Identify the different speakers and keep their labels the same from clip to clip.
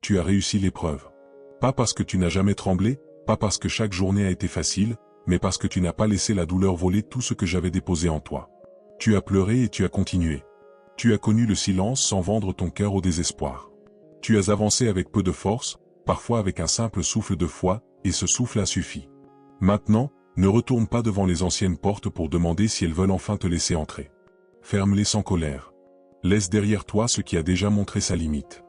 Speaker 1: tu as réussi l'épreuve. Pas parce que tu n'as jamais tremblé, pas parce que chaque journée a été facile, mais parce que tu n'as pas laissé la douleur voler tout ce que j'avais déposé en toi. Tu as pleuré et tu as continué. Tu as connu le silence sans vendre ton cœur au désespoir. Tu as avancé avec peu de force, parfois avec un simple souffle de foi, et ce souffle a suffi. Maintenant, ne retourne pas devant les anciennes portes pour demander si elles veulent enfin te laisser entrer. Ferme-les sans colère. Laisse derrière toi ce qui a déjà montré sa limite.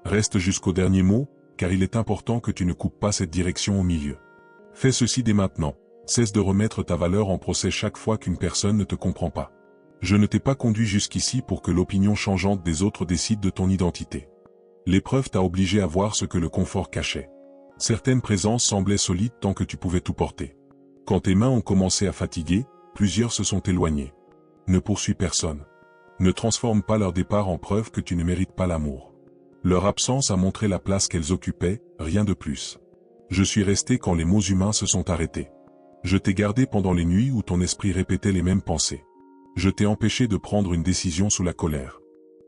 Speaker 1: Reste jusqu'au dernier mot, car il est important que tu ne coupes pas cette direction au milieu. Fais ceci dès maintenant. Cesse de remettre ta valeur en procès chaque fois qu'une personne ne te comprend pas. Je ne t'ai pas conduit jusqu'ici pour que l'opinion changeante des autres décide de ton identité. L'épreuve t'a obligé à voir ce que le confort cachait. Certaines présences semblaient solides tant que tu pouvais tout porter. Quand tes mains ont commencé à fatiguer, plusieurs se sont éloignés. Ne poursuis personne. Ne transforme pas leur départ en preuve que tu ne mérites pas l'amour. Leur absence a montré la place qu'elles occupaient, rien de plus. Je suis resté quand les mots humains se sont arrêtés. Je t'ai gardé pendant les nuits où ton esprit répétait les mêmes pensées. Je t'ai empêché de prendre une décision sous la colère.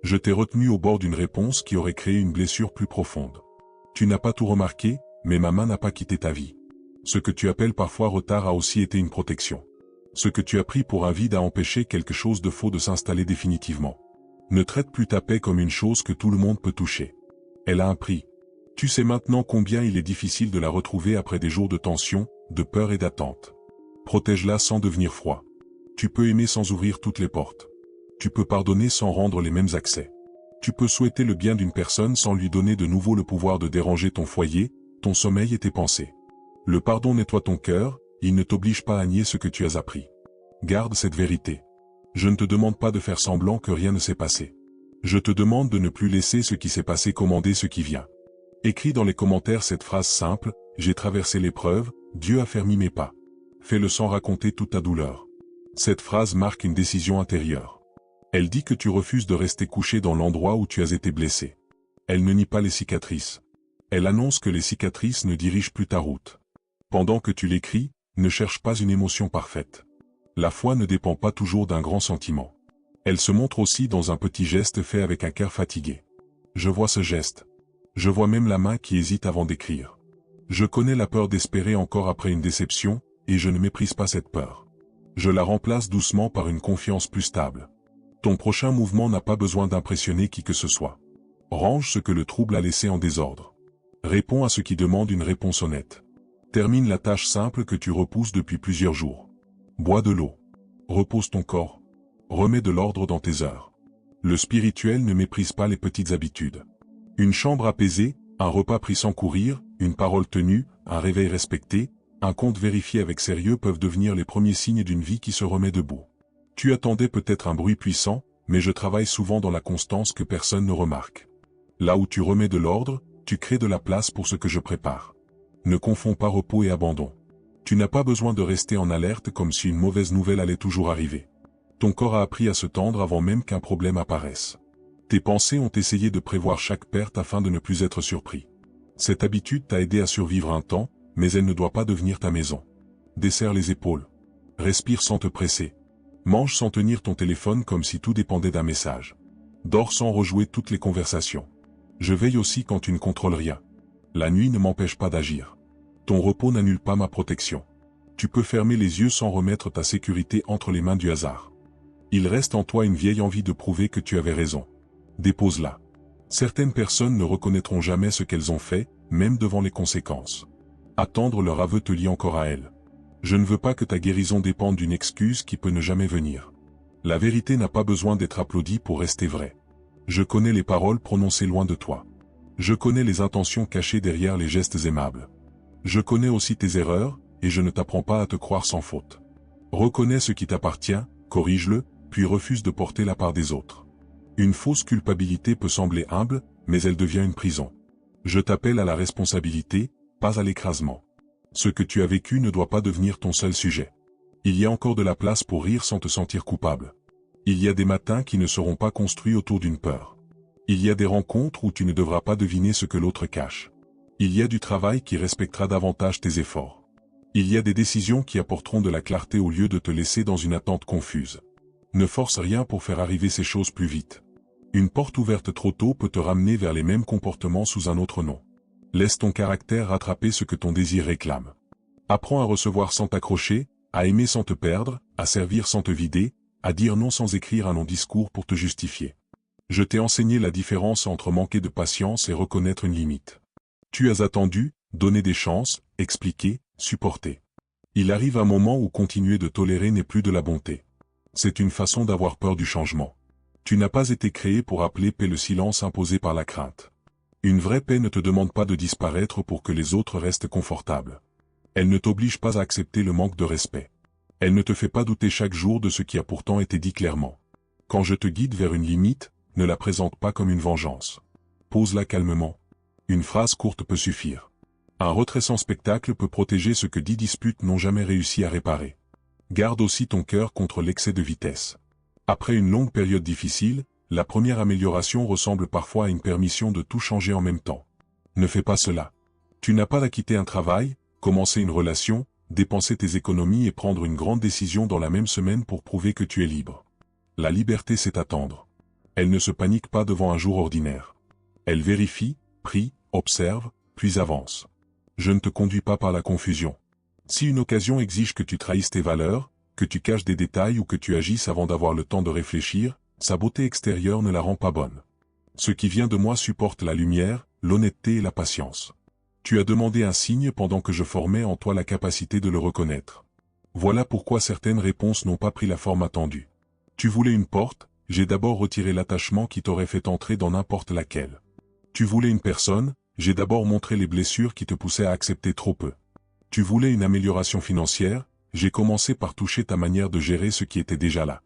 Speaker 1: Je t'ai retenu au bord d'une réponse qui aurait créé une blessure plus profonde. Tu n'as pas tout remarqué, mais ma main n'a pas quitté ta vie. Ce que tu appelles parfois retard a aussi été une protection. Ce que tu as pris pour un vide a empêché quelque chose de faux de s'installer définitivement. Ne traite plus ta paix comme une chose que tout le monde peut toucher. Elle a un prix. Tu sais maintenant combien il est difficile de la retrouver après des jours de tension, de peur et d'attente. Protège-la sans devenir froid. Tu peux aimer sans ouvrir toutes les portes. Tu peux pardonner sans rendre les mêmes accès. Tu peux souhaiter le bien d'une personne sans lui donner de nouveau le pouvoir de déranger ton foyer, ton sommeil et tes pensées. Le pardon nettoie ton cœur, il ne t'oblige pas à nier ce que tu as appris. Garde cette vérité. Je ne te demande pas de faire semblant que rien ne s'est passé. Je te demande de ne plus laisser ce qui s'est passé commander ce qui vient. Écris dans les commentaires cette phrase simple, j'ai traversé l'épreuve, Dieu a fermi mes pas. Fais-le sans raconter toute ta douleur. Cette phrase marque une décision intérieure. Elle dit que tu refuses de rester couché dans l'endroit où tu as été blessé. Elle ne nie pas les cicatrices. Elle annonce que les cicatrices ne dirigent plus ta route. Pendant que tu l'écris, ne cherche pas une émotion parfaite. La foi ne dépend pas toujours d'un grand sentiment. Elle se montre aussi dans un petit geste fait avec un cœur fatigué. Je vois ce geste. Je vois même la main qui hésite avant d'écrire. Je connais la peur d'espérer encore après une déception, et je ne méprise pas cette peur. Je la remplace doucement par une confiance plus stable. Ton prochain mouvement n'a pas besoin d'impressionner qui que ce soit. Range ce que le trouble a laissé en désordre. Réponds à ce qui demande une réponse honnête. Termine la tâche simple que tu repousses depuis plusieurs jours. Bois de l'eau. Repose ton corps. Remets de l'ordre dans tes heures. Le spirituel ne méprise pas les petites habitudes. Une chambre apaisée, un repas pris sans courir, une parole tenue, un réveil respecté, un compte vérifié avec sérieux peuvent devenir les premiers signes d'une vie qui se remet debout. Tu attendais peut-être un bruit puissant, mais je travaille souvent dans la constance que personne ne remarque. Là où tu remets de l'ordre, tu crées de la place pour ce que je prépare. Ne confonds pas repos et abandon. Tu n'as pas besoin de rester en alerte comme si une mauvaise nouvelle allait toujours arriver. Ton corps a appris à se tendre avant même qu'un problème apparaisse. Tes pensées ont essayé de prévoir chaque perte afin de ne plus être surpris. Cette habitude t'a aidé à survivre un temps, mais elle ne doit pas devenir ta maison. Desserre les épaules. Respire sans te presser. Mange sans tenir ton téléphone comme si tout dépendait d'un message. Dors sans rejouer toutes les conversations. Je veille aussi quand tu ne contrôles rien. La nuit ne m'empêche pas d'agir. Ton repos n'annule pas ma protection. Tu peux fermer les yeux sans remettre ta sécurité entre les mains du hasard. Il reste en toi une vieille envie de prouver que tu avais raison. Dépose-la. Certaines personnes ne reconnaîtront jamais ce qu'elles ont fait, même devant les conséquences. Attendre leur aveu te lie encore à elles. Je ne veux pas que ta guérison dépende d'une excuse qui peut ne jamais venir. La vérité n'a pas besoin d'être applaudie pour rester vraie. Je connais les paroles prononcées loin de toi. Je connais les intentions cachées derrière les gestes aimables. Je connais aussi tes erreurs, et je ne t'apprends pas à te croire sans faute. Reconnais ce qui t'appartient, corrige-le, puis refuse de porter la part des autres. Une fausse culpabilité peut sembler humble, mais elle devient une prison. Je t'appelle à la responsabilité, pas à l'écrasement. Ce que tu as vécu ne doit pas devenir ton seul sujet. Il y a encore de la place pour rire sans te sentir coupable. Il y a des matins qui ne seront pas construits autour d'une peur. Il y a des rencontres où tu ne devras pas deviner ce que l'autre cache. Il y a du travail qui respectera davantage tes efforts. Il y a des décisions qui apporteront de la clarté au lieu de te laisser dans une attente confuse. Ne force rien pour faire arriver ces choses plus vite. Une porte ouverte trop tôt peut te ramener vers les mêmes comportements sous un autre nom. Laisse ton caractère rattraper ce que ton désir réclame. Apprends à recevoir sans t'accrocher, à aimer sans te perdre, à servir sans te vider, à dire non sans écrire un long discours pour te justifier. Je t'ai enseigné la différence entre manquer de patience et reconnaître une limite. Tu as attendu, donné des chances, expliqué, supporté. Il arrive un moment où continuer de tolérer n'est plus de la bonté. C'est une façon d'avoir peur du changement. Tu n'as pas été créé pour appeler paix le silence imposé par la crainte. Une vraie paix ne te demande pas de disparaître pour que les autres restent confortables. Elle ne t'oblige pas à accepter le manque de respect. Elle ne te fait pas douter chaque jour de ce qui a pourtant été dit clairement. Quand je te guide vers une limite, ne la présente pas comme une vengeance. Pose-la calmement. Une phrase courte peut suffire. Un retrait sans spectacle peut protéger ce que 10 disputes n'ont jamais réussi à réparer. Garde aussi ton cœur contre l'excès de vitesse. Après une longue période difficile, la première amélioration ressemble parfois à une permission de tout changer en même temps. Ne fais pas cela. Tu n'as pas à quitter un travail, commencer une relation, dépenser tes économies et prendre une grande décision dans la même semaine pour prouver que tu es libre. La liberté, c'est attendre. Elle ne se panique pas devant un jour ordinaire. Elle vérifie, prie, observe, puis avance. Je ne te conduis pas par la confusion. Si une occasion exige que tu trahisses tes valeurs, que tu caches des détails ou que tu agisses avant d'avoir le temps de réfléchir, sa beauté extérieure ne la rend pas bonne. Ce qui vient de moi supporte la lumière, l'honnêteté et la patience. Tu as demandé un signe pendant que je formais en toi la capacité de le reconnaître. Voilà pourquoi certaines réponses n'ont pas pris la forme attendue. Tu voulais une porte, j'ai d'abord retiré l'attachement qui t'aurait fait entrer dans n'importe laquelle. Tu voulais une personne, j'ai d'abord montré les blessures qui te poussaient à accepter trop peu. Tu voulais une amélioration financière, j'ai commencé par toucher ta manière de gérer ce qui était déjà là.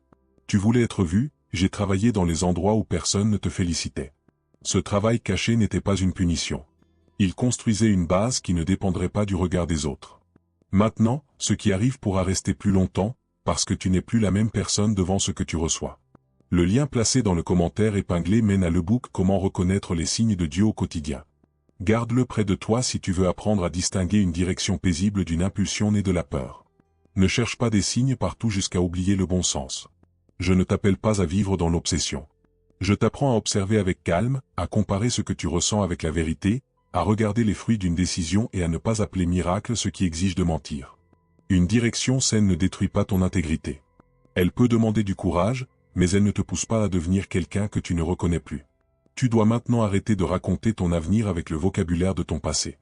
Speaker 1: Tu voulais être vu, j'ai travaillé dans les endroits où personne ne te félicitait. Ce travail caché n'était pas une punition. Il construisait une base qui ne dépendrait pas du regard des autres. Maintenant, ce qui arrive pourra rester plus longtemps, parce que tu n'es plus la même personne devant ce que tu reçois. Le lien placé dans le commentaire épinglé mène à l'e-book Comment reconnaître les signes de Dieu au quotidien. Garde-le près de toi si tu veux apprendre à distinguer une direction paisible d'une impulsion née de la peur. Ne cherche pas des signes partout jusqu'à oublier le bon sens. Je ne t'appelle pas à vivre dans l'obsession. Je t'apprends à observer avec calme, à comparer ce que tu ressens avec la vérité, à regarder les fruits d'une décision et à ne pas appeler miracle ce qui exige de mentir. Une direction saine ne détruit pas ton intégrité. Elle peut demander du courage, mais elle ne te pousse pas à devenir quelqu'un que tu ne reconnais plus. Tu dois maintenant arrêter de raconter ton avenir avec le vocabulaire de ton passé.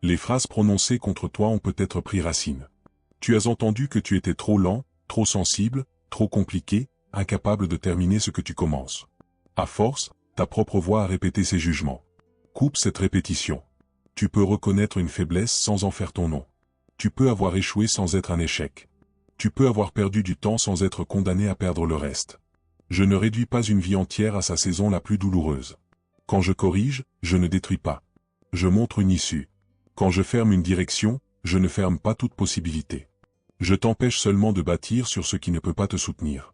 Speaker 1: Les phrases prononcées contre toi ont peut-être pris racine. Tu as entendu que tu étais trop lent, trop sensible, trop compliqué, incapable de terminer ce que tu commences. À force, ta propre voix a répété ces jugements. Coupe cette répétition. Tu peux reconnaître une faiblesse sans en faire ton nom. Tu peux avoir échoué sans être un échec. Tu peux avoir perdu du temps sans être condamné à perdre le reste. Je ne réduis pas une vie entière à sa saison la plus douloureuse. Quand je corrige, je ne détruis pas. Je montre une issue. Quand je ferme une direction, je ne ferme pas toute possibilité. Je t'empêche seulement de bâtir sur ce qui ne peut pas te soutenir.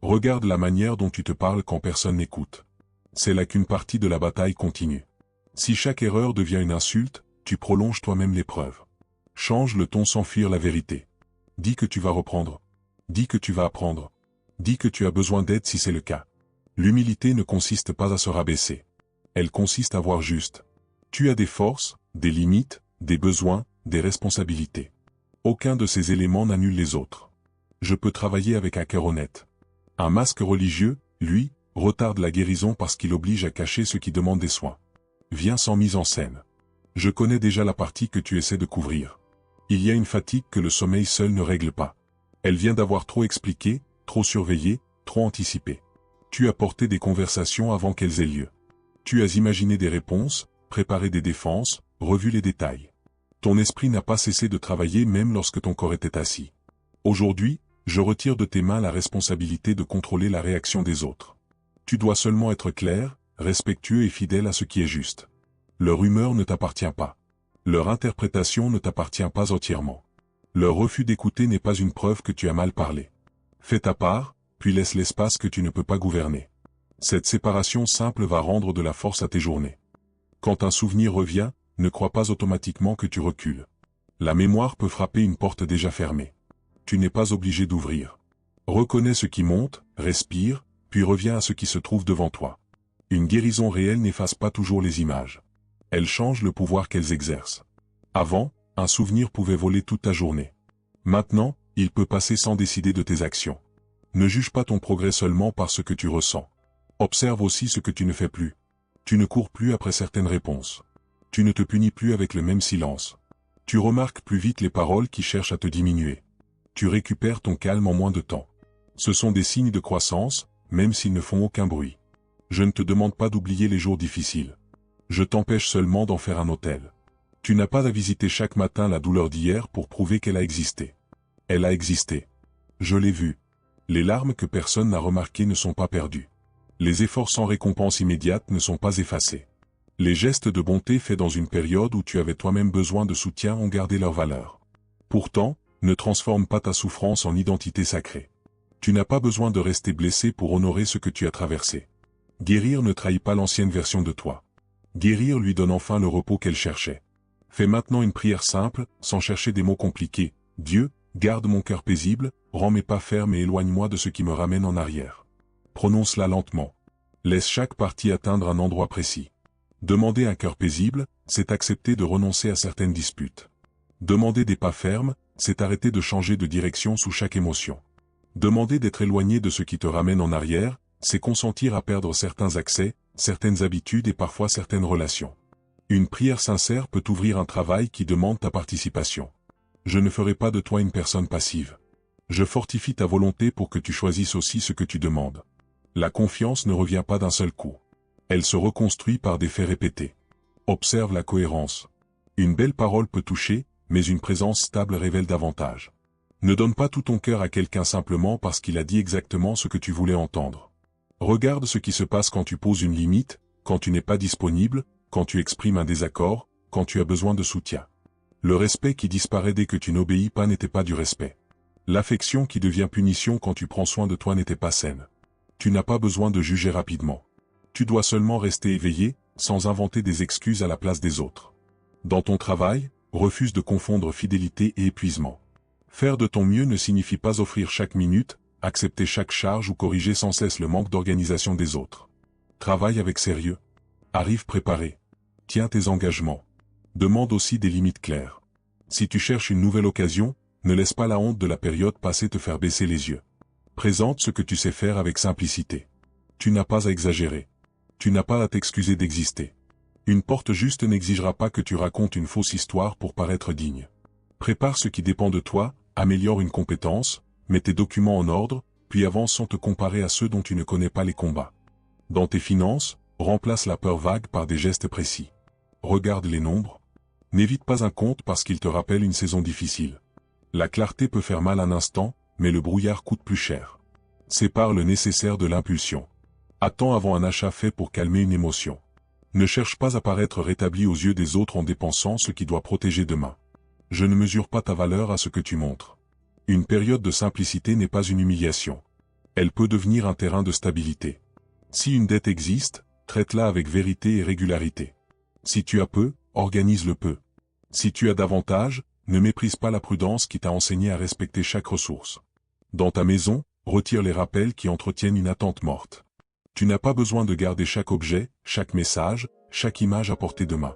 Speaker 1: Regarde la manière dont tu te parles quand personne n'écoute. C'est là qu'une partie de la bataille continue. Si chaque erreur devient une insulte, tu prolonges toi-même l'épreuve. Change le ton sans fuir la vérité. Dis que tu vas reprendre. Dis que tu vas apprendre. Dis que tu as besoin d'aide si c'est le cas. L'humilité ne consiste pas à se rabaisser. Elle consiste à voir juste. Tu as des forces, des limites, des besoins, des responsabilités. Aucun de ces éléments n'annule les autres. Je peux travailler avec un cœur honnête. Un masque religieux, lui, retarde la guérison parce qu'il oblige à cacher ce qui demande des soins. Viens sans mise en scène. Je connais déjà la partie que tu essaies de couvrir. Il y a une fatigue que le sommeil seul ne règle pas. Elle vient d'avoir trop expliqué, trop surveillé, trop anticipé. Tu as porté des conversations avant qu'elles aient lieu. Tu as imaginé des réponses, préparé des défenses, revu les détails. Ton esprit n'a pas cessé de travailler même lorsque ton corps était assis. Aujourd'hui, je retire de tes mains la responsabilité de contrôler la réaction des autres. Tu dois seulement être clair, respectueux et fidèle à ce qui est juste. Leur humeur ne t'appartient pas. Leur interprétation ne t'appartient pas entièrement. Leur refus d'écouter n'est pas une preuve que tu as mal parlé. Fais ta part, puis laisse l'espace que tu ne peux pas gouverner. Cette séparation simple va rendre de la force à tes journées. Quand un souvenir revient, ne crois pas automatiquement que tu recules. La mémoire peut frapper une porte déjà fermée. Tu n'es pas obligé d'ouvrir. Reconnais ce qui monte, respire, puis reviens à ce qui se trouve devant toi. Une guérison réelle n'efface pas toujours les images. Elle change le pouvoir qu'elles exercent. Avant, un souvenir pouvait voler toute ta journée. Maintenant, il peut passer sans décider de tes actions. Ne juge pas ton progrès seulement par ce que tu ressens. Observe aussi ce que tu ne fais plus. Tu ne cours plus après certaines réponses. Tu ne te punis plus avec le même silence. Tu remarques plus vite les paroles qui cherchent à te diminuer. Tu récupères ton calme en moins de temps. Ce sont des signes de croissance, même s'ils ne font aucun bruit. Je ne te demande pas d'oublier les jours difficiles. Je t'empêche seulement d'en faire un hôtel. Tu n'as pas à visiter chaque matin la douleur d'hier pour prouver qu'elle a existé. Elle a existé. Je l'ai vue. Les larmes que personne n'a remarquées ne sont pas perdues. Les efforts sans récompense immédiate ne sont pas effacés. Les gestes de bonté faits dans une période où tu avais toi-même besoin de soutien ont gardé leur valeur. Pourtant, ne transforme pas ta souffrance en identité sacrée. Tu n'as pas besoin de rester blessé pour honorer ce que tu as traversé. Guérir ne trahit pas l'ancienne version de toi. Guérir lui donne enfin le repos qu'elle cherchait. Fais maintenant une prière simple, sans chercher des mots compliqués. Dieu, garde mon cœur paisible, rends mes pas fermes et éloigne-moi de ce qui me ramène en arrière. Prononce-la lentement. Laisse chaque partie atteindre un endroit précis. Demander un cœur paisible, c'est accepter de renoncer à certaines disputes. Demander des pas fermes, c'est arrêter de changer de direction sous chaque émotion. Demander d'être éloigné de ce qui te ramène en arrière, c'est consentir à perdre certains accès, certaines habitudes et parfois certaines relations. Une prière sincère peut ouvrir un travail qui demande ta participation. Je ne ferai pas de toi une personne passive. Je fortifie ta volonté pour que tu choisisses aussi ce que tu demandes. La confiance ne revient pas d'un seul coup. Elle se reconstruit par des faits répétés. Observe la cohérence. Une belle parole peut toucher, mais une présence stable révèle davantage. Ne donne pas tout ton cœur à quelqu'un simplement parce qu'il a dit exactement ce que tu voulais entendre. Regarde ce qui se passe quand tu poses une limite, quand tu n'es pas disponible, quand tu exprimes un désaccord, quand tu as besoin de soutien. Le respect qui disparaît dès que tu n'obéis pas n'était pas du respect. L'affection qui devient punition quand tu prends soin de toi n'était pas saine. Tu n'as pas besoin de juger rapidement. Tu dois seulement rester éveillé, sans inventer des excuses à la place des autres. Dans ton travail, refuse de confondre fidélité et épuisement. Faire de ton mieux ne signifie pas offrir chaque minute, accepter chaque charge ou corriger sans cesse le manque d'organisation des autres. Travaille avec sérieux. Arrive préparé. Tiens tes engagements. Demande aussi des limites claires. Si tu cherches une nouvelle occasion, ne laisse pas la honte de la période passée te faire baisser les yeux. Présente ce que tu sais faire avec simplicité. Tu n'as pas à exagérer. Tu n'as pas à t'excuser d'exister. Une porte juste n'exigera pas que tu racontes une fausse histoire pour paraître digne. Prépare ce qui dépend de toi, améliore une compétence, mets tes documents en ordre, puis avance sans te comparer à ceux dont tu ne connais pas les combats. Dans tes finances, remplace la peur vague par des gestes précis. Regarde les nombres. N'évite pas un compte parce qu'il te rappelle une saison difficile. La clarté peut faire mal un instant, mais le brouillard coûte plus cher. Sépare le nécessaire de l'impulsion. Attends avant un achat fait pour calmer une émotion. Ne cherche pas à paraître rétabli aux yeux des autres en dépensant ce qui doit protéger demain. Je ne mesure pas ta valeur à ce que tu montres. Une période de simplicité n'est pas une humiliation. Elle peut devenir un terrain de stabilité. Si une dette existe, traite-la avec vérité et régularité. Si tu as peu, organise le peu. Si tu as davantage, ne méprise pas la prudence qui t'a enseigné à respecter chaque ressource. Dans ta maison, retire les rappels qui entretiennent une attente morte. Tu n'as pas besoin de garder chaque objet, chaque message, chaque image à portée de main.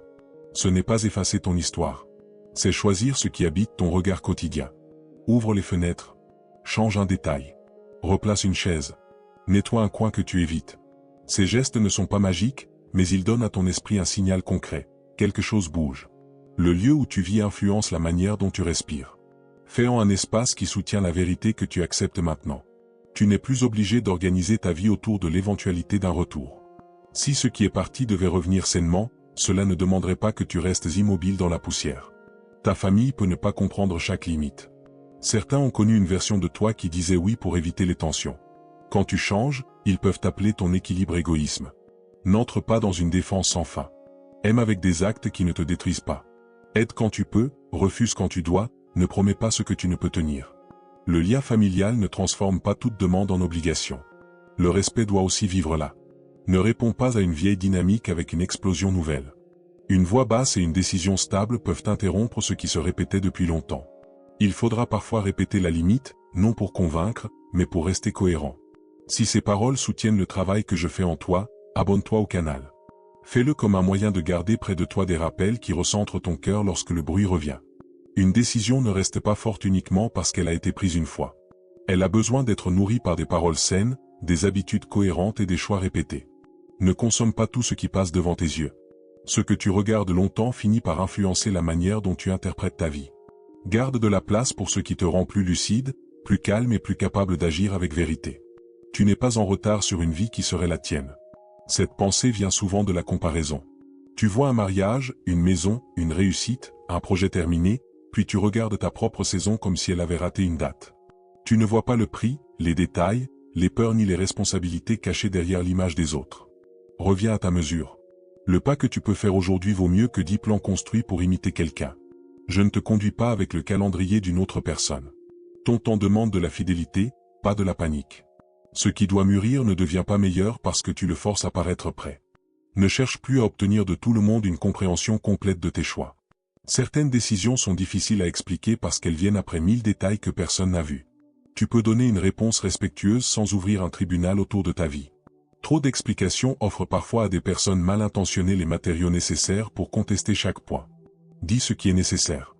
Speaker 1: Ce n'est pas effacer ton histoire. C'est choisir ce qui habite ton regard quotidien. Ouvre les fenêtres. Change un détail. Replace une chaise. Nettoie un coin que tu évites. Ces gestes ne sont pas magiques, mais ils donnent à ton esprit un signal concret. Quelque chose bouge. Le lieu où tu vis influence la manière dont tu respires. Fais-en un espace qui soutient la vérité que tu acceptes maintenant. Tu n'es plus obligé d'organiser ta vie autour de l'éventualité d'un retour. Si ce qui est parti devait revenir sainement, cela ne demanderait pas que tu restes immobile dans la poussière. Ta famille peut ne pas comprendre chaque limite. Certains ont connu une version de toi qui disait oui pour éviter les tensions. Quand tu changes, ils peuvent appeler ton équilibre égoïsme. N'entre pas dans une défense sans fin. Aime avec des actes qui ne te détruisent pas. Aide quand tu peux, refuse quand tu dois, ne promets pas ce que tu ne peux tenir. Le lien familial ne transforme pas toute demande en obligation. Le respect doit aussi vivre là. Ne réponds pas à une vieille dynamique avec une explosion nouvelle. Une voix basse et une décision stable peuvent interrompre ce qui se répétait depuis longtemps. Il faudra parfois répéter la limite, non pour convaincre, mais pour rester cohérent. Si ces paroles soutiennent le travail que je fais en toi, Abonne-toi au canal. Fais-le comme un moyen de garder près de toi des rappels qui recentrent ton cœur lorsque le bruit revient. Une décision ne reste pas forte uniquement parce qu'elle a été prise une fois. Elle a besoin d'être nourrie par des paroles saines, des habitudes cohérentes et des choix répétés. Ne consomme pas tout ce qui passe devant tes yeux. Ce que tu regardes longtemps finit par influencer la manière dont tu interprètes ta vie. Garde de la place pour ce qui te rend plus lucide, plus calme et plus capable d'agir avec vérité. Tu n'es pas en retard sur une vie qui serait la tienne. Cette pensée vient souvent de la comparaison. Tu vois un mariage, une maison, une réussite, un projet terminé, puis tu regardes ta propre saison comme si elle avait raté une date. Tu ne vois pas le prix, les détails, les peurs ni les responsabilités cachées derrière l'image des autres. Reviens à ta mesure. Le pas que tu peux faire aujourd'hui vaut mieux que 10 plans construits pour imiter quelqu'un. Je ne te conduis pas avec le calendrier d'une autre personne. Ton temps demande de la fidélité, pas de la panique. Ce qui doit mûrir ne devient pas meilleur parce que tu le forces à paraître prêt. Ne cherche plus à obtenir de tout le monde une compréhension complète de tes choix. Certaines décisions sont difficiles à expliquer parce qu'elles viennent après 1000 détails que personne n'a vus. Tu peux donner une réponse respectueuse sans ouvrir un tribunal autour de ta vie. Trop d'explications offrent parfois à des personnes mal intentionnées les matériaux nécessaires pour contester chaque point. Dis ce qui est nécessaire.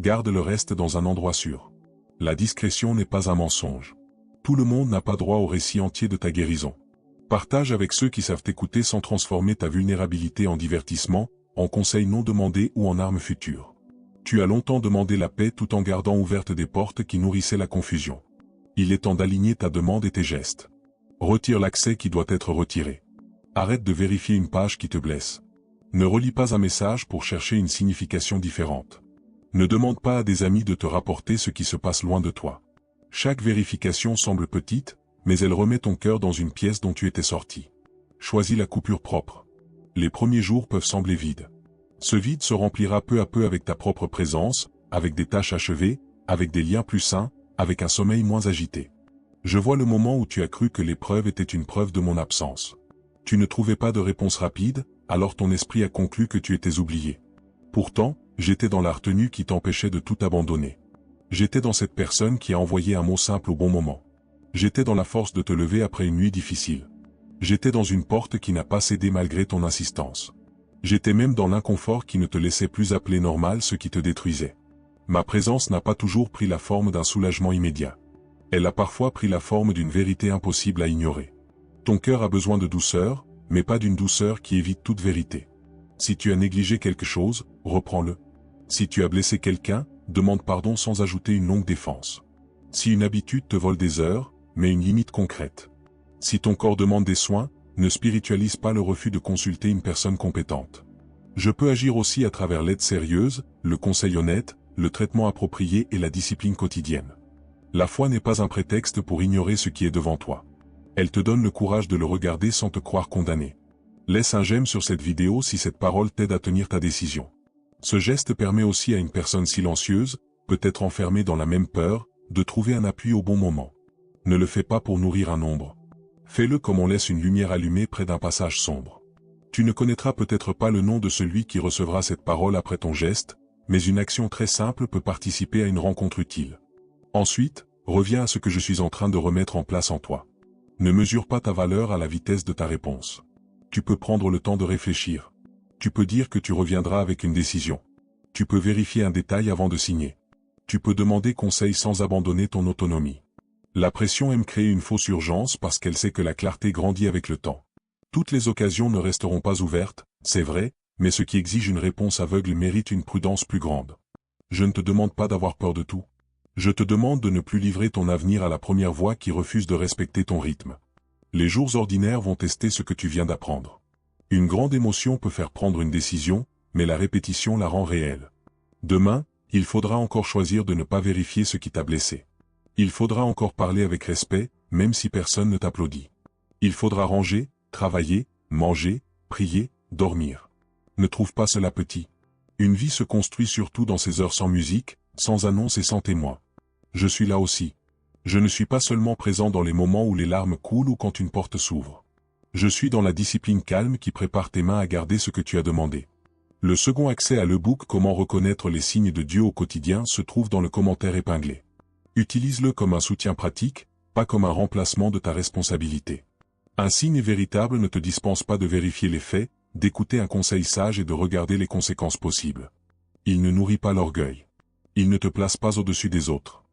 Speaker 1: Garde le reste dans un endroit sûr. La discrétion n'est pas un mensonge. Tout le monde n'a pas droit au récit entier de ta guérison. Partage avec ceux qui savent t'écouter sans transformer ta vulnérabilité en divertissement, en conseil non demandé ou en arme future. Tu as longtemps demandé la paix tout en gardant ouvertes des portes qui nourrissaient la confusion. Il est temps d'aligner ta demande et tes gestes. Retire l'accès qui doit être retiré. Arrête de vérifier une page qui te blesse. Ne relis pas un message pour chercher une signification différente. Ne demande pas à des amis de te rapporter ce qui se passe loin de toi. Chaque vérification semble petite, mais elle remet ton cœur dans une pièce dont tu étais sorti. Choisis la coupure propre. Les premiers jours peuvent sembler vides. Ce vide se remplira peu à peu avec ta propre présence, avec des tâches achevées, avec des liens plus sains, avec un sommeil moins agité. Je vois le moment où tu as cru que l'épreuve était une preuve de mon absence. Tu ne trouvais pas de réponse rapide, alors ton esprit a conclu que tu étais oublié. Pourtant, j'étais dans la retenue qui t'empêchait de tout abandonner. J'étais dans cette personne qui a envoyé un mot simple au bon moment. J'étais dans la force de te lever après une nuit difficile. J'étais dans une porte qui n'a pas cédé malgré ton insistance. J'étais même dans l'inconfort qui ne te laissait plus appeler normal ce qui te détruisait. Ma présence n'a pas toujours pris la forme d'un soulagement immédiat. Elle a parfois pris la forme d'une vérité impossible à ignorer. Ton cœur a besoin de douceur, mais pas d'une douceur qui évite toute vérité. Si tu as négligé quelque chose, reprends-le. Si tu as blessé quelqu'un, demande pardon sans ajouter une longue défense. Si une habitude te vole des heures, mets une limite concrète. Si ton corps demande des soins, ne spiritualise pas le refus de consulter une personne compétente. Je peux agir aussi à travers l'aide sérieuse, le conseil honnête, le traitement approprié et la discipline quotidienne. La foi n'est pas un prétexte pour ignorer ce qui est devant toi. Elle te donne le courage de le regarder sans te croire condamné. Laisse un j'aime sur cette vidéo si cette parole t'aide à tenir ta décision. Ce geste permet aussi à une personne silencieuse, peut-être enfermée dans la même peur, de trouver un appui au bon moment. Ne le fais pas pour nourrir un ombre. Fais-le comme on laisse une lumière allumée près d'un passage sombre. Tu ne connaîtras peut-être pas le nom de celui qui recevra cette parole après ton geste, mais une action très simple peut participer à une rencontre utile. Ensuite, reviens à ce que je suis en train de remettre en place en toi. Ne mesure pas ta valeur à la vitesse de ta réponse. Tu peux prendre le temps de réfléchir. Tu peux dire que tu reviendras avec une décision. Tu peux vérifier un détail avant de signer. Tu peux demander conseil sans abandonner ton autonomie. La pression aime créer une fausse urgence parce qu'elle sait que la clarté grandit avec le temps. Toutes les occasions ne resteront pas ouvertes, c'est vrai, mais ce qui exige une réponse aveugle mérite une prudence plus grande. Je ne te demande pas d'avoir peur de tout. Je te demande de ne plus livrer ton avenir à la première voix qui refuse de respecter ton rythme. Les jours ordinaires vont tester ce que tu viens d'apprendre. Une grande émotion peut faire prendre une décision, mais la répétition la rend réelle. Demain, il faudra encore choisir de ne pas vérifier ce qui t'a blessé. Il faudra encore parler avec respect, même si personne ne t'applaudit. Il faudra ranger, travailler, manger, prier, dormir. Ne trouve pas cela petit. Une vie se construit surtout dans ces heures sans musique, sans annonce et sans témoin. Je suis là aussi. Je ne suis pas seulement présent dans les moments où les larmes coulent ou quand une porte s'ouvre. Je suis dans la discipline calme qui prépare tes mains à garder ce que tu as demandé. Le second accès à l'e-book Comment reconnaître les signes de Dieu au quotidien se trouve dans le commentaire épinglé. Utilise-le comme un soutien pratique, pas comme un remplacement de ta responsabilité. Un signe véritable ne te dispense pas de vérifier les faits, d'écouter un conseil sage et de regarder les conséquences possibles. Il ne nourrit pas l'orgueil. Il ne te place pas au-dessus des autres.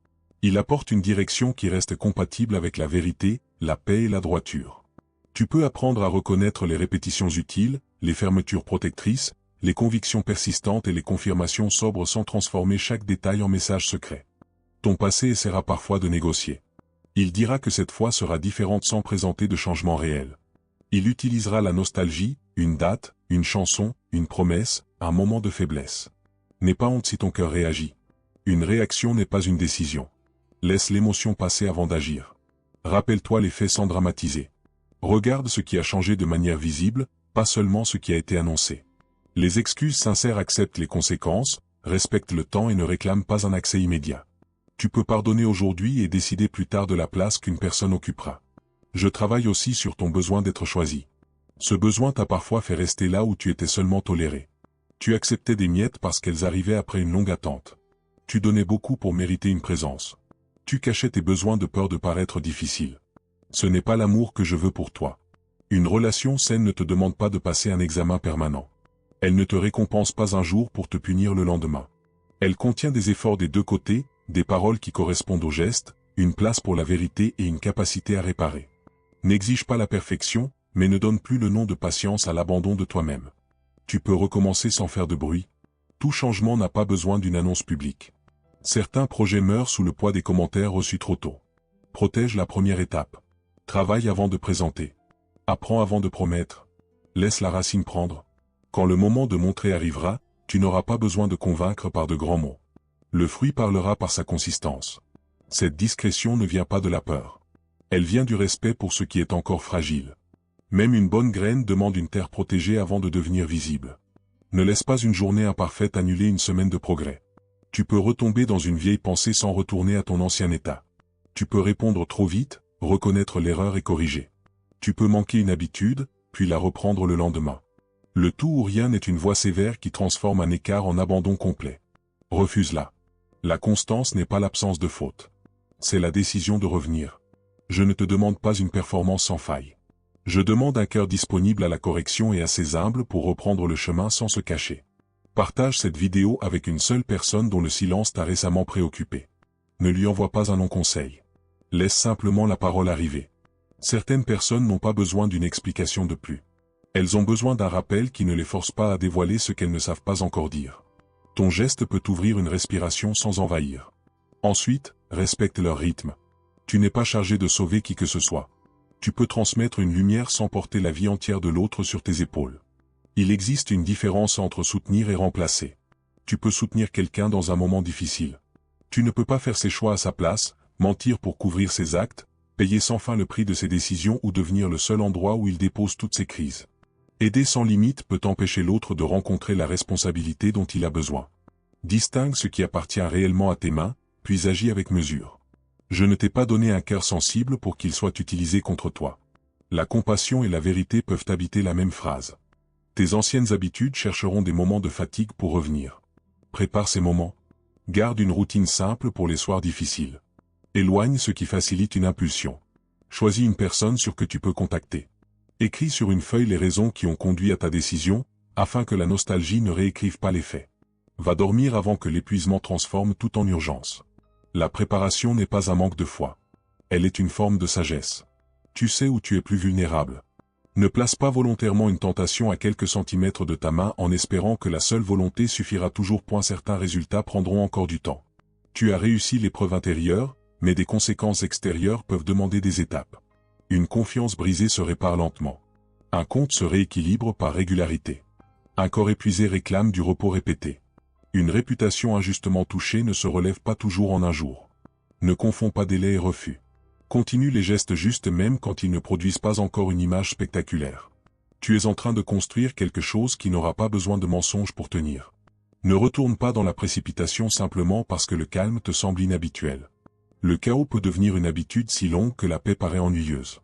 Speaker 1: Il apporte une direction qui reste compatible avec la vérité, la paix et la droiture. Tu peux apprendre à reconnaître les répétitions utiles, les fermetures protectrices, les convictions persistantes et les confirmations sobres sans transformer chaque détail en message secret. Ton passé essaiera parfois de négocier. Il dira que cette fois sera différente sans présenter de changement réel. Il utilisera la nostalgie, une date, une chanson, une promesse, un moment de faiblesse. N'aie pas honte si ton cœur réagit. Une réaction n'est pas une décision. Laisse l'émotion passer avant d'agir. Rappelle-toi les faits sans dramatiser. Regarde ce qui a changé de manière visible, pas seulement ce qui a été annoncé. Les excuses sincères acceptent les conséquences, respectent le temps et ne réclament pas un accès immédiat. Tu peux pardonner aujourd'hui et décider plus tard de la place qu'une personne occupera. Je travaille aussi sur ton besoin d'être choisi. Ce besoin t'a parfois fait rester là où tu étais seulement toléré. Tu acceptais des miettes parce qu'elles arrivaient après une longue attente. Tu donnais beaucoup pour mériter une présence. Tu cachais tes besoins de peur de paraître difficile. Ce n'est pas l'amour que je veux pour toi. Une relation saine ne te demande pas de passer un examen permanent. Elle ne te récompense pas un jour pour te punir le lendemain. Elle contient des efforts des deux côtés, des paroles qui correspondent aux gestes, une place pour la vérité et une capacité à réparer. N'exige pas la perfection, mais ne donne plus le nom de patience à l'abandon de toi-même. Tu peux recommencer sans faire de bruit. Tout changement n'a pas besoin d'une annonce publique. Certains projets meurent sous le poids des commentaires reçus trop tôt. Protège la première étape. Travaille avant de présenter. Apprends avant de promettre. Laisse la racine prendre. Quand le moment de montrer arrivera, tu n'auras pas besoin de convaincre par de grands mots. Le fruit parlera par sa consistance. Cette discrétion ne vient pas de la peur. Elle vient du respect pour ce qui est encore fragile. Même une bonne graine demande une terre protégée avant de devenir visible. Ne laisse pas une journée imparfaite annuler une semaine de progrès. Tu peux retomber dans une vieille pensée sans retourner à ton ancien état. Tu peux répondre trop vite, reconnaître l'erreur et corriger. Tu peux manquer une habitude, puis la reprendre le lendemain. Le tout ou rien est une voie sévère qui transforme un écart en abandon complet. Refuse-la. La constance n'est pas l'absence de faute. C'est la décision de revenir. Je ne te demande pas une performance sans faille. Je demande un cœur disponible à la correction et assez humble pour reprendre le chemin sans se cacher. Partage cette vidéo avec une seule personne dont le silence t'a récemment préoccupé. Ne lui envoie pas un non-conseil. Laisse simplement la parole arriver. Certaines personnes n'ont pas besoin d'une explication de plus. Elles ont besoin d'un rappel qui ne les force pas à dévoiler ce qu'elles ne savent pas encore dire. Ton geste peut ouvrir une respiration sans envahir. Ensuite, respecte leur rythme. Tu n'es pas chargé de sauver qui que ce soit. Tu peux transmettre une lumière sans porter la vie entière de l'autre sur tes épaules. Il existe une différence entre soutenir et remplacer. Tu peux soutenir quelqu'un dans un moment difficile. Tu ne peux pas faire ses choix à sa place, mentir pour couvrir ses actes, payer sans fin le prix de ses décisions ou devenir le seul endroit où il dépose toutes ses crises. Aider sans limite peut empêcher l'autre de rencontrer la responsabilité dont il a besoin. Distingue ce qui appartient réellement à tes mains, puis agis avec mesure. Je ne t'ai pas donné un cœur sensible pour qu'il soit utilisé contre toi. La compassion et la vérité peuvent habiter la même phrase. Tes anciennes habitudes chercheront des moments de fatigue pour revenir. Prépare ces moments. Garde une routine simple pour les soirs difficiles. Éloigne ce qui facilite une impulsion. Choisis une personne sur que tu peux contacter. Écris sur une feuille les raisons qui ont conduit à ta décision, afin que la nostalgie ne réécrive pas les faits. Va dormir avant que l'épuisement transforme tout en urgence. La préparation n'est pas un manque de foi. Elle est une forme de sagesse. Tu sais où tu es plus vulnérable. Ne place pas volontairement une tentation à quelques centimètres de ta main en espérant que la seule volonté suffira toujours. Certains résultats prendront encore du temps. Tu as réussi l'épreuve intérieure, mais des conséquences extérieures peuvent demander des étapes. Une confiance brisée se répare lentement. Un compte se rééquilibre par régularité. Un corps épuisé réclame du repos répété. Une réputation injustement touchée ne se relève pas toujours en un jour. Ne confonds pas délai et refus. Continue les gestes justes même quand ils ne produisent pas encore une image spectaculaire. Tu es en train de construire quelque chose qui n'aura pas besoin de mensonges pour tenir. Ne retourne pas dans la précipitation simplement parce que le calme te semble inhabituel. Le chaos peut devenir une habitude si longue que la paix paraît ennuyeuse.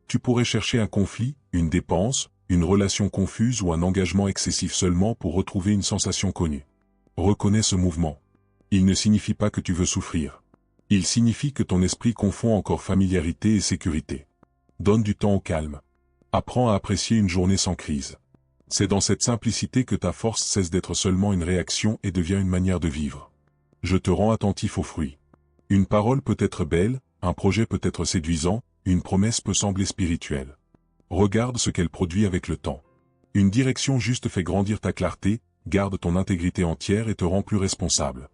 Speaker 1: Tu pourrais chercher un conflit, une dépense, une relation confuse ou un engagement excessif seulement pour retrouver une sensation connue. Reconnais ce mouvement. Il ne signifie pas que tu veux souffrir. Il signifie que ton esprit confond encore familiarité et sécurité. Donne du temps au calme. Apprends à apprécier une journée sans crise. C'est dans cette simplicité que ta force cesse d'être seulement une réaction et devient une manière de vivre. Je te rends attentif aux fruits. Une parole peut être belle, un projet peut être séduisant, une promesse peut sembler spirituelle. Regarde ce qu'elle produit avec le temps. Une direction juste fait grandir ta clarté, garde ton intégrité entière et te rend plus responsable.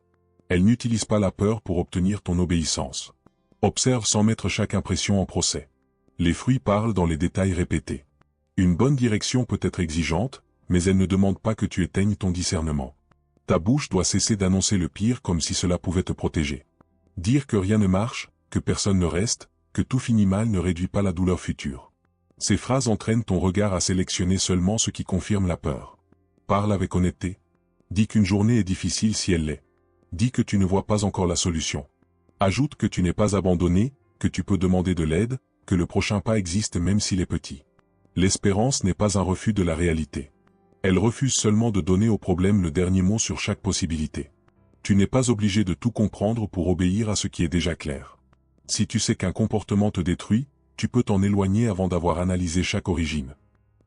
Speaker 1: Elle n'utilise pas la peur pour obtenir ton obéissance. Observe sans mettre chaque impression en procès. Les fruits parlent dans les détails répétés. Une bonne direction peut être exigeante, mais elle ne demande pas que tu éteignes ton discernement. Ta bouche doit cesser d'annoncer le pire comme si cela pouvait te protéger. Dire que rien ne marche, que personne ne reste, que tout finit mal ne réduit pas la douleur future. Ces phrases entraînent ton regard à sélectionner seulement ce qui confirme la peur. Parle avec honnêteté. Dis qu'une journée est difficile si elle l'est. Dis que tu ne vois pas encore la solution. Ajoute que tu n'es pas abandonné, que tu peux demander de l'aide, que le prochain pas existe même s'il est petit. L'espérance n'est pas un refus de la réalité. Elle refuse seulement de donner au problème le dernier mot sur chaque possibilité. Tu n'es pas obligé de tout comprendre pour obéir à ce qui est déjà clair. Si tu sais qu'un comportement te détruit, tu peux t'en éloigner avant d'avoir analysé chaque origine.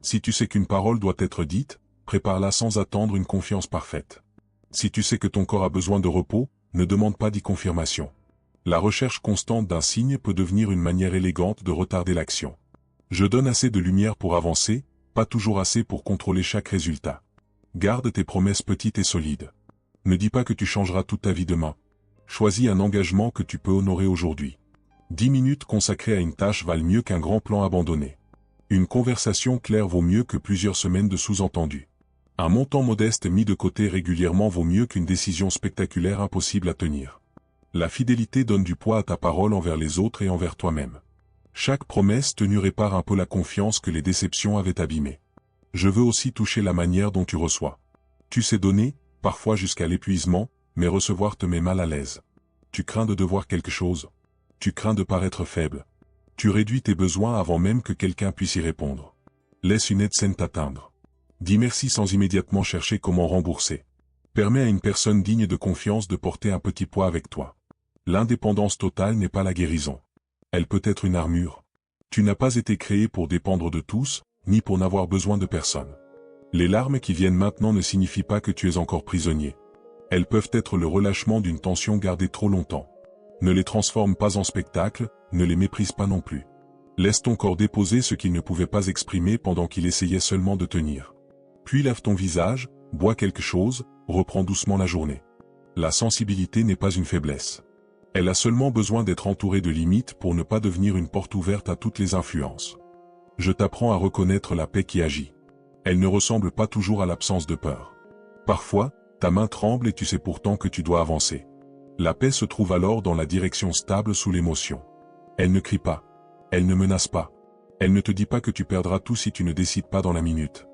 Speaker 1: Si tu sais qu'une parole doit être dite, prépare-la sans attendre une confiance parfaite. Si tu sais que ton corps a besoin de repos, ne demande pas d'y confirmation. La recherche constante d'un signe peut devenir une manière élégante de retarder l'action. Je donne assez de lumière pour avancer, pas toujours assez pour contrôler chaque résultat. Garde tes promesses petites et solides. Ne dis pas que tu changeras toute ta vie demain. Choisis un engagement que tu peux honorer aujourd'hui. 10 minutes consacrées à une tâche valent mieux qu'un grand plan abandonné. Une conversation claire vaut mieux que plusieurs semaines de sous-entendus. Un montant modeste mis de côté régulièrement vaut mieux qu'une décision spectaculaire impossible à tenir. La fidélité donne du poids à ta parole envers les autres et envers toi-même. Chaque promesse tenue répare un peu la confiance que les déceptions avaient abîmée. Je veux aussi toucher la manière dont tu reçois. Tu sais donner, parfois jusqu'à l'épuisement, mais recevoir te met mal à l'aise. Tu crains de devoir quelque chose. Tu crains de paraître faible. Tu réduis tes besoins avant même que quelqu'un puisse y répondre. Laisse une aide saine t'atteindre. Dis merci sans immédiatement chercher comment rembourser. Permets à une personne digne de confiance de porter un petit poids avec toi. L'indépendance totale n'est pas la guérison. Elle peut être une armure. Tu n'as pas été créé pour dépendre de tous, ni pour n'avoir besoin de personne. Les larmes qui viennent maintenant ne signifient pas que tu es encore prisonnier. Elles peuvent être le relâchement d'une tension gardée trop longtemps. Ne les transforme pas en spectacle, ne les méprise pas non plus. Laisse ton corps déposer ce qu'il ne pouvait pas exprimer pendant qu'il essayait seulement de tenir. Puis lave ton visage, bois quelque chose, reprends doucement la journée. La sensibilité n'est pas une faiblesse. Elle a seulement besoin d'être entourée de limites pour ne pas devenir une porte ouverte à toutes les influences. Je t'apprends à reconnaître la paix qui agit. Elle ne ressemble pas toujours à l'absence de peur. Parfois, ta main tremble et tu sais pourtant que tu dois avancer. La paix se trouve alors dans la direction stable sous l'émotion. Elle ne crie pas. Elle ne menace pas. Elle ne te dit pas que tu perdras tout si tu ne décides pas dans la minute.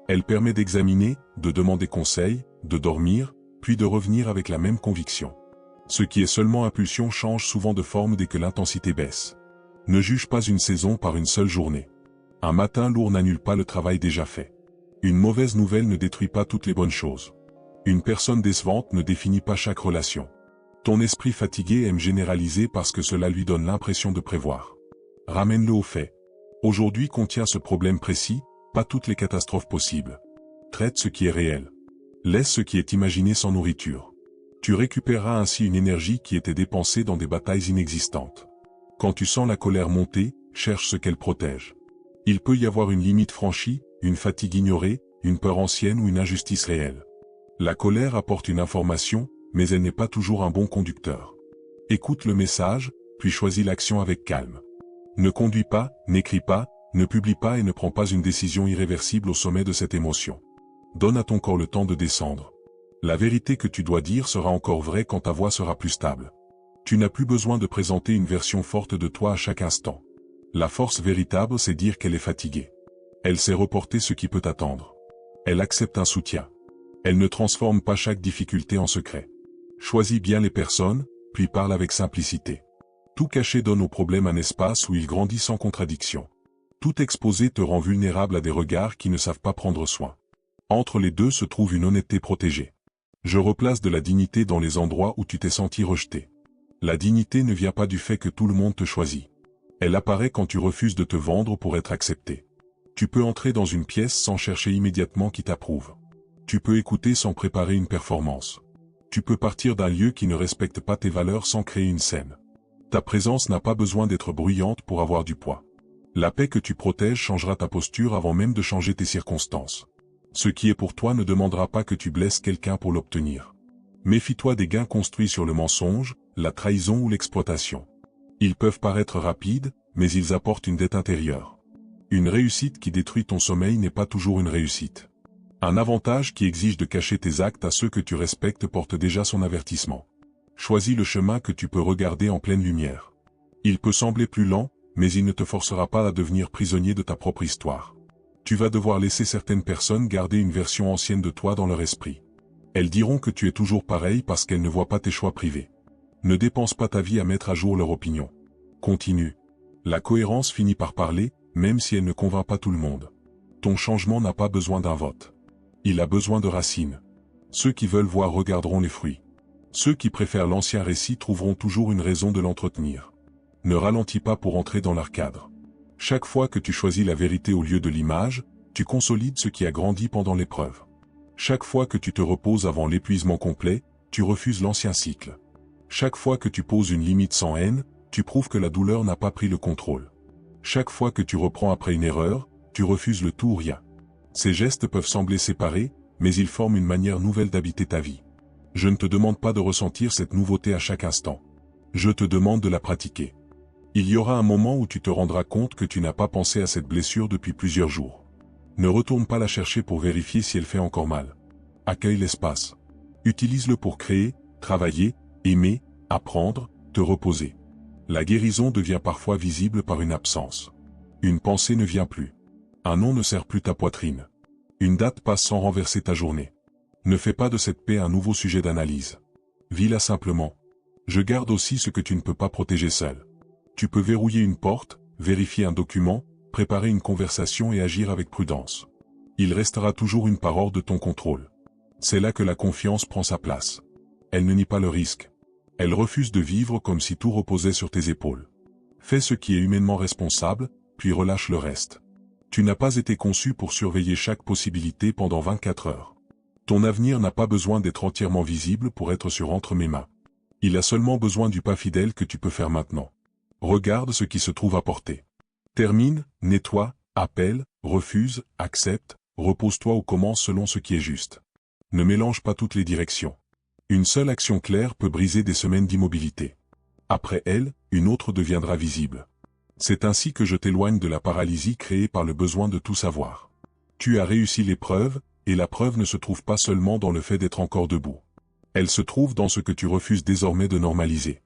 Speaker 1: Elle permet d'examiner, de demander conseil, de dormir, puis de revenir avec la même conviction. Ce qui est seulement impulsion change souvent de forme dès que l'intensité baisse. Ne juge pas une saison par une seule journée. Un matin lourd n'annule pas le travail déjà fait. Une mauvaise nouvelle ne détruit pas toutes les bonnes choses. Une personne décevante ne définit pas chaque relation. Ton esprit fatigué aime généraliser parce que cela lui donne l'impression de prévoir. Ramène-le au fait. Aujourd'hui contient ce problème précis, pas toutes les catastrophes possibles. Traite ce qui est réel. Laisse ce qui est imaginé sans nourriture. Tu récupéreras ainsi une énergie qui était dépensée dans des batailles inexistantes. Quand tu sens la colère monter, cherche ce qu'elle protège. Il peut y avoir une limite franchie, une fatigue ignorée, une peur ancienne ou une injustice réelle. La colère apporte une information, mais elle n'est pas toujours un bon conducteur. Écoute le message, puis choisis l'action avec calme. Ne conduis pas, n'écris pas, ne publie pas et ne prends pas une décision irréversible au sommet de cette émotion. Donne à ton corps le temps de descendre. La vérité que tu dois dire sera encore vraie quand ta voix sera plus stable. Tu n'as plus besoin de présenter une version forte de toi à chaque instant. La force véritable, c'est dire qu'elle est fatiguée. Elle sait reporter ce qui peut attendre. Elle accepte un soutien. Elle ne transforme pas chaque difficulté en secret. Choisis bien les personnes, puis parle avec simplicité. Tout caché donne au problème un espace où il grandit sans contradiction. Tout exposé te rend vulnérable à des regards qui ne savent pas prendre soin. Entre les deux se trouve une honnêteté protégée. Je replace de la dignité dans les endroits où tu t'es senti rejeté. La dignité ne vient pas du fait que tout le monde te choisit. Elle apparaît quand tu refuses de te vendre pour être accepté. Tu peux entrer dans une pièce sans chercher immédiatement qui t'approuve. Tu peux écouter sans préparer une performance. Tu peux partir d'un lieu qui ne respecte pas tes valeurs sans créer une scène. Ta présence n'a pas besoin d'être bruyante pour avoir du poids. La paix que tu protèges changera ta posture avant même de changer tes circonstances. Ce qui est pour toi ne demandera pas que tu blesses quelqu'un pour l'obtenir. Méfie-toi des gains construits sur le mensonge, la trahison ou l'exploitation. Ils peuvent paraître rapides, mais ils apportent une dette intérieure. Une réussite qui détruit ton sommeil n'est pas toujours une réussite. Un avantage qui exige de cacher tes actes à ceux que tu respectes porte déjà son avertissement. Choisis le chemin que tu peux regarder en pleine lumière. Il peut sembler plus lent, mais il ne te forcera pas à devenir prisonnier de ta propre histoire. Tu vas devoir laisser certaines personnes garder une version ancienne de toi dans leur esprit. Elles diront que tu es toujours pareil parce qu'elles ne voient pas tes choix privés. Ne dépense pas ta vie à mettre à jour leur opinion. Continue. La cohérence finit par parler, même si elle ne convainc pas tout le monde. Ton changement n'a pas besoin d'un vote. Il a besoin de racines. Ceux qui veulent voir regarderont les fruits. Ceux qui préfèrent l'ancien récit trouveront toujours une raison de l'entretenir. Ne ralentis pas pour entrer dans leur cadre. Chaque fois que tu choisis la vérité au lieu de l'image, tu consolides ce qui a grandi pendant l'épreuve. Chaque fois que tu te reposes avant l'épuisement complet, tu refuses l'ancien cycle. Chaque fois que tu poses une limite sans haine, tu prouves que la douleur n'a pas pris le contrôle. Chaque fois que tu reprends après une erreur, tu refuses le tout ou rien. Ces gestes peuvent sembler séparés, mais ils forment une manière nouvelle d'habiter ta vie. Je ne te demande pas de ressentir cette nouveauté à chaque instant. Je te demande de la pratiquer. Il y aura un moment où tu te rendras compte que tu n'as pas pensé à cette blessure depuis plusieurs jours. Ne retourne pas la chercher pour vérifier si elle fait encore mal. Accueille l'espace. Utilise-le pour créer, travailler, aimer, apprendre, te reposer. La guérison devient parfois visible par une absence. Une pensée ne vient plus. Un nom ne serre plus ta poitrine. Une date passe sans renverser ta journée. Ne fais pas de cette paix un nouveau sujet d'analyse. Vis-la simplement. Je garde aussi ce que tu ne peux pas protéger seul. Tu peux verrouiller une porte, vérifier un document, préparer une conversation et agir avec prudence. Il restera toujours une part hors de ton contrôle. C'est là que la confiance prend sa place. Elle ne nie pas le risque. Elle refuse de vivre comme si tout reposait sur tes épaules. Fais ce qui est humainement responsable, puis relâche le reste. Tu n'as pas été conçu pour surveiller chaque possibilité pendant 24 heures. Ton avenir n'a pas besoin d'être entièrement visible pour être sur entre mes mains. Il a seulement besoin du pas fidèle que tu peux faire maintenant. Regarde ce qui se trouve à portée. Termine, nettoie, appelle, refuse, accepte, repose-toi ou commence selon ce qui est juste. Ne mélange pas toutes les directions. Une seule action claire peut briser des semaines d'immobilité. Après elle, une autre deviendra visible. C'est ainsi que je t'éloigne de la paralysie créée par le besoin de tout savoir. Tu as réussi l'épreuve, et la preuve ne se trouve pas seulement dans le fait d'être encore debout. Elle se trouve dans ce que tu refuses désormais de normaliser.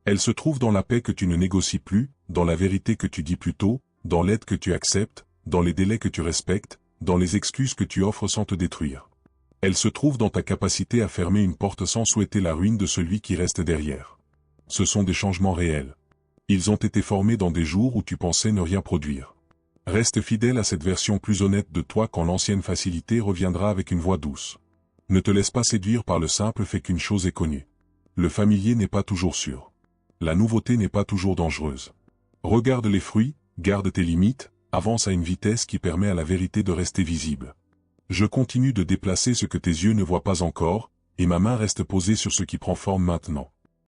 Speaker 1: Elle se trouve dans la paix que tu ne négocies plus, dans la vérité que tu dis plus tôt, dans l'aide que tu acceptes, dans les délais que tu respectes, dans les excuses que tu offres sans te détruire. Elle se trouve dans ta capacité à fermer une porte sans souhaiter la ruine de celui qui reste derrière. Ce sont des changements réels. Ils ont été formés dans des jours où tu pensais ne rien produire. Reste fidèle à cette version plus honnête de toi quand l'ancienne facilité reviendra avec une voix douce. Ne te laisse pas séduire par le simple fait qu'une chose est connue. Le familier n'est pas toujours sûr. La nouveauté n'est pas toujours dangereuse. Regarde les fruits, garde tes limites, avance à une vitesse qui permet à la vérité de rester visible. Je continue de déplacer ce que tes yeux ne voient pas encore, et ma main reste posée sur ce qui prend forme maintenant.